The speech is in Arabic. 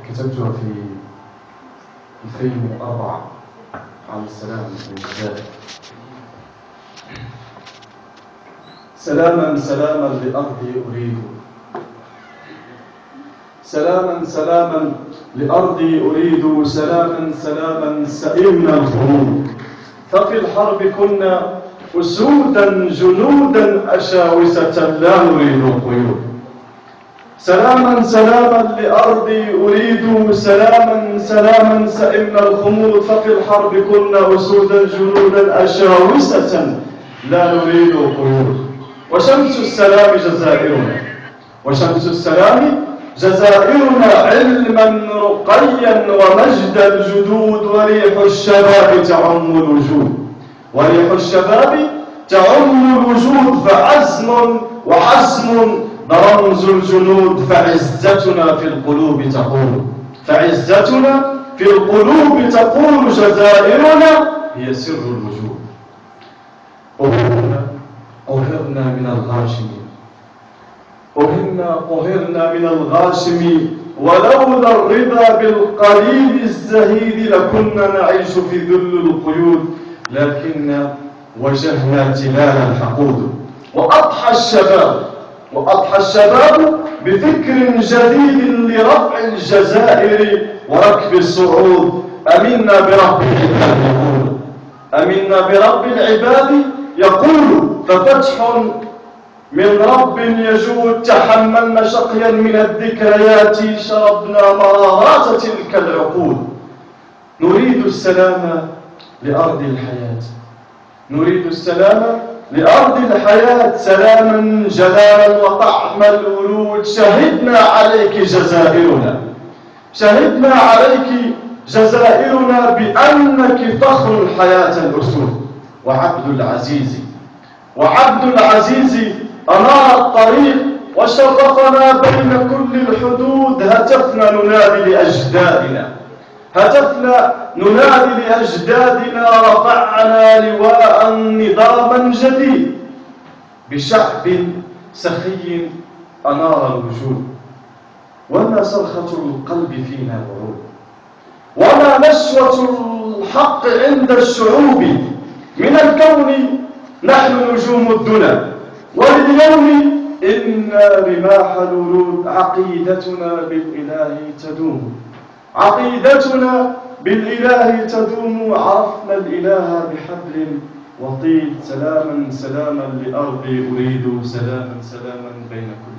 كتبتها في 2004 عن السلام من الجزائر. سلاما سلاما لأرضي أريد، سلاما سلاما لأرضي أريد، سلاما سلاما سئمنا الخمود، ففي الحرب كنا أسودا جنودا أشاوسة لا نريد قيود. سلاما سلاما لأرضي أريد، سلاما سلاما سئمنا الخمود، ففي الحرب كنا أسودا جنودا أشاوسة لا نريد قيود. وشمس السلام جزائرنا، وشمس السلام جزائرنا، علما رقيا ومجد الجدود، وريح الشباب تعم الوجود، وريح الشباب تعم الوجود، فعزم وحزم رمز الجنود، فعزتنا في القلوب تقول، فعزتنا في القلوب تقول، جزائرنا هي سر الوجود. قهرنا من الغاشمين، قهرنا من الغاشم، ولولا الرضا بالقليل الزهيد لكنا نعيش في ذل القيود، لكن وجهنا تلال الحقود. وأضحى الشباب بفكر جديد لرفع الجزائر وركب الصعود. أمنا برب العباد يقول، أمنا برب العباد يقول، ففتح من رب يجود، تحملنا شقيا من الذكريات، شربنا مرارات تلك العقول. نريد السلام لأرض الحياة، نريد السلام لأرض الحياة، سلاما جلالا وطعم الورود. شهدنا عليك جزائرنا، شهدنا عليك جزائرنا بأنك فخر الحياة الأسود. وعبد العزيز أنار الطريق وشرفنا بين كل الحدود. هتفنا ننادي لأجدادنا، هتفنا ننادي لأجدادنا، رفعنا لواء نظاما جديد بشعب سخي أنار الوجود. وما صرخة القلب فينا ورود، وما نشوة الحق عند الشعوب. من الكون نحن نجوم الدنا، ولليوم إنا رماح الورود. عقيدتنا بالإله تدوم، عقيدتنا بالإله تدوم. عرفنا الإله بحبل وطيد. سلاما سلاما لأرضي أريد، سلاما سلاما بين كل